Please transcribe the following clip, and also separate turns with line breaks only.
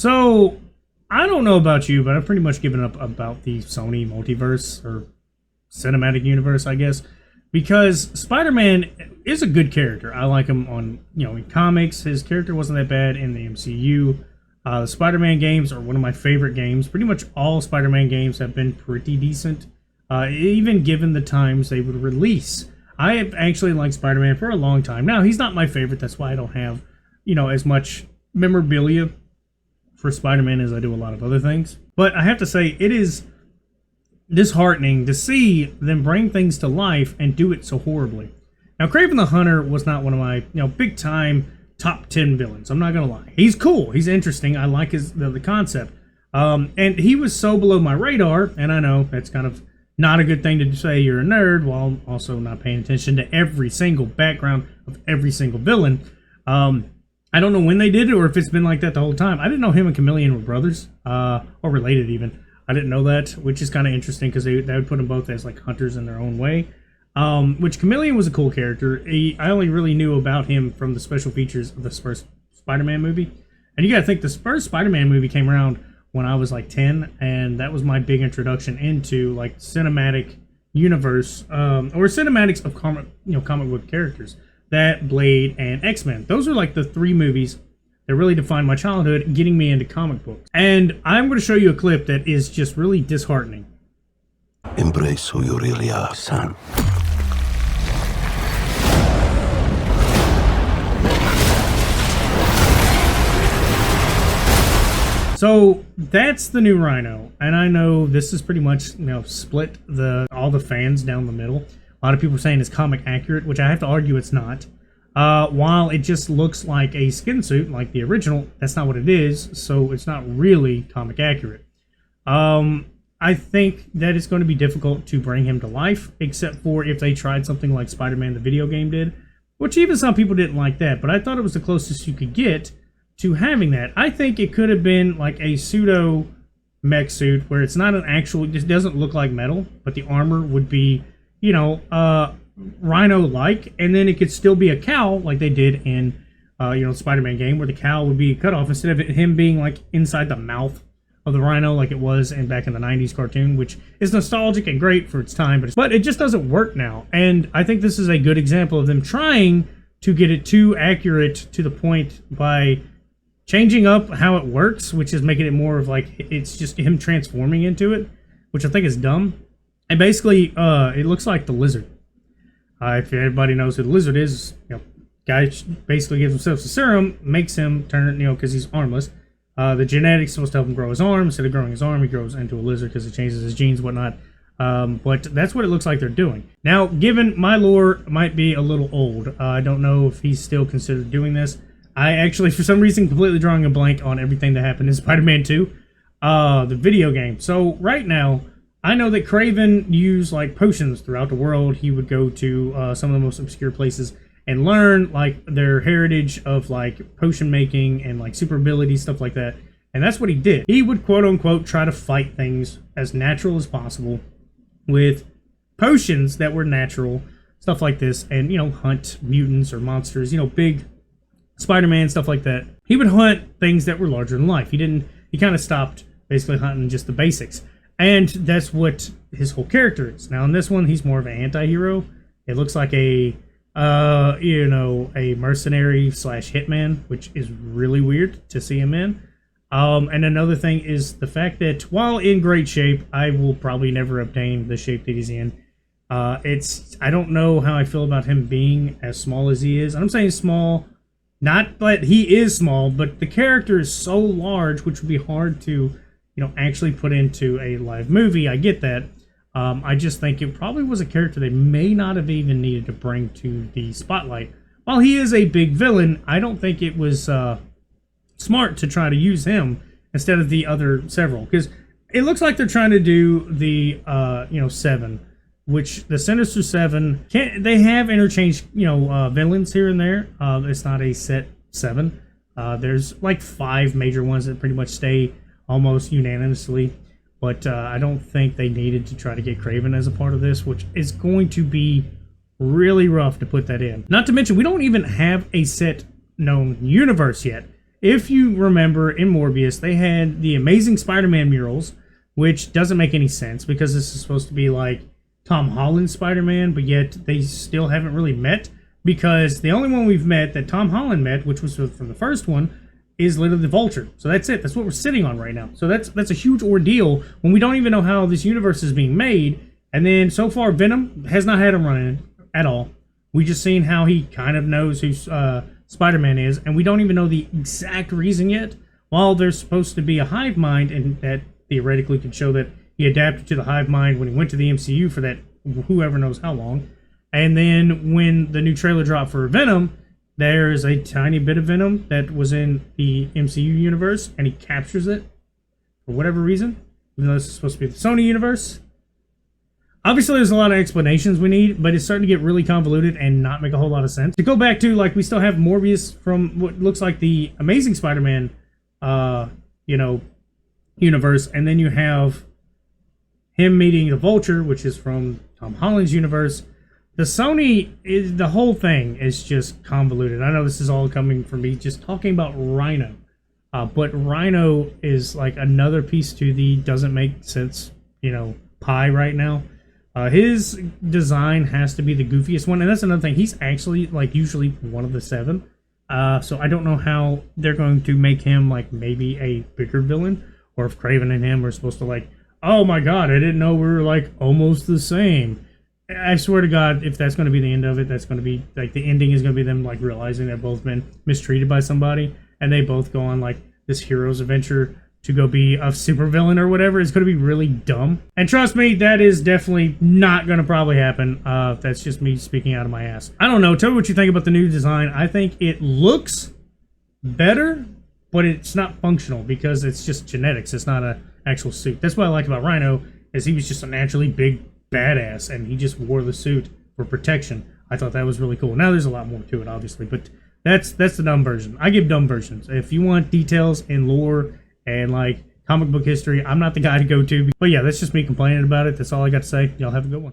So, I don't know about you, but I've pretty much given up about the Sony multiverse, or cinematic universe, I guess, because Spider-Man is a good character. I like him on, in comics. His character wasn't that bad in the MCU. The Spider-Man games are one of my favorite games. Pretty much all Spider-Man games have been pretty decent, even given the times they would release. I have actually liked Spider-Man for a long time. Now, he's not my favorite. That's why I don't have, as much memorabilia for Spider-Man as I do a lot of other things. But I have to say, it is disheartening to see them bring things to life and do it so horribly. Now, Kraven the Hunter was not one of my, big-time top 10 villains. I'm not going to lie. He's cool. He's interesting. I like the concept. And he was so below my radar, and I know that's kind of not a good thing to say you're a nerd, while also not paying attention to every single background of every single villain. I don't know when they did it, or if it's been like that the whole time. I didn't know him and Chameleon were brothers, or related even. I didn't know that, which is kind of interesting, because they would put them both as like hunters in their own way. Which Chameleon was a cool character. I only really knew about him from the special features of the first Spider-Man movie. And you gotta think, this first Spider-Man movie came around when I was like 10, and that was my big introduction into like cinematic universe, or cinematics of comic book characters. That, Blade, and X-Men. Those are like the three movies that really defined my childhood, getting me into comic books. And I'm going to show you a clip that is just really disheartening.
Embrace who you really are, son.
So that's the new Rhino, and I know this is pretty much split all the fans down the middle. A lot of people are saying it's comic accurate, which I have to argue it's not. While it just looks like a skin suit, like the original, that's not what it is, so it's not really comic accurate. I think that it's going to be difficult to bring him to life, except for if they tried something like Spider-Man the video game did, which even some people didn't like that, but I thought it was the closest you could get to having that. I think it could have been like a pseudo mech suit where it's not an actual, it just doesn't look like metal, but the armor would be, Rhino-like, and then it could still be a cowl like they did in, Spider-Man game, where the cowl would be cut off instead of him being like inside the mouth of the Rhino like it was back in the 90s cartoon, which is nostalgic and great for its time, but it just doesn't work now. And I think this is a good example of them trying to get it too accurate to the point by changing up how it works, which is making it more of like it's just him transforming into it, which I think is dumb. And basically, it looks like the Lizard. If everybody knows who the Lizard is, guy basically gives himself a serum, makes him turn, because he's armless. The genetics supposed to help him grow his arm. Instead of growing his arm, he grows into a lizard because it changes his genes and whatnot. But that's what it looks like they're doing. Now, given my lore might be a little old, I don't know if he's still considered doing this. I actually, for some reason, completely drawing a blank on everything that happened in Spider-Man 2, the video game. So right now, I know that Kraven used like potions throughout the world. He would go to some of the most obscure places and learn like their heritage of like potion making and like super abilities, stuff like that. And that's what he did. He would quote unquote try to fight things as natural as possible with potions that were natural, stuff like this, and hunt mutants or monsters, big Spider-Man, stuff like that. He would hunt things that were larger than life. He kind of stopped basically hunting just the basics. And that's what his whole character is. Now in this one, he's more of an anti-hero. It looks like a mercenary / hitman, which is really weird to see him in. And another thing is the fact that while in great shape, I will probably never obtain the shape that he's in. I don't know how I feel about him being as small as he is. I'm saying small, not that he is small, but the character is so large, which would be hard to actually put into a live movie. I get that. I just think it probably was a character they may not have even needed to bring to the spotlight. While he is a big villain, I don't think it was smart to try to use him instead of the other several, because it looks like they're trying to do the 7, which the Sinister 7 they have interchanged villains here and there. It's not a set 7. There's like 5 major ones that pretty much stay almost unanimously, but I don't think they needed to try to get Kraven as a part of this, which is going to be really rough to put that in. Not to mention, we don't even have a set known universe yet. if you remember in Morbius, they had the Amazing Spider-Man murals, which doesn't make any sense because this is supposed to be like Tom Holland's Spider-Man, but yet they still haven't really met, because the only one we've met that Tom Holland met, which was from the first one, is literally the Vulture. So that's it. That's what we're sitting on right now. So that's a huge ordeal when we don't even know how this universe is being made. And then so far, Venom has not had him running at all. We just seen how he kind of knows who Spider-Man is, and we don't even know the exact reason yet. While there's supposed to be a hive mind, and that theoretically could show that he adapted to the hive mind when he went to the MCU for that whoever knows how long. And then when the new trailer dropped for Venom, there is a tiny bit of Venom that was in the MCU universe, and he captures it for whatever reason, even though this is supposed to be the Sony universe. Obviously, there's a lot of explanations we need, but it's starting to get really convoluted and not make a whole lot of sense. To go back to, like, we still have Morbius from what looks like the Amazing Spider-Man, universe, and then you have him meeting the Vulture, which is from Tom Holland's universe. The Sony, the whole thing is just convoluted. I know this is all coming from me just talking about Rhino. But Rhino is like another piece to the doesn't make sense, pie right now. His design has to be the goofiest one. And that's another thing. He's actually like usually one of the 7. So I don't know how they're going to make him like maybe a bigger villain. Or if Kraven and him are supposed to like, oh my god, I didn't know we were like almost the same. I swear to God, if that's going to be the end of it, that's going to be like the ending is going to be them like realizing they've both been mistreated by somebody, and they both go on like this hero's adventure to go be a supervillain or whatever. It's going to be really dumb. And trust me, that is definitely not going to probably happen. That's just me speaking out of my ass. I don't know. Tell me what you think about the new design. I think it looks better, but it's not functional because it's just genetics. It's not an actual suit. That's what I liked about Rhino, is he was just a naturally big badass, and he just wore the suit for protection. I thought that was really cool. Now there's a lot more to it, obviously, but that's the dumb version. I give dumb versions. If you want details and lore and like comic book history, I'm not the guy to go to. But yeah, that's just me complaining about it. That's all I got to say. Y'all have a good one.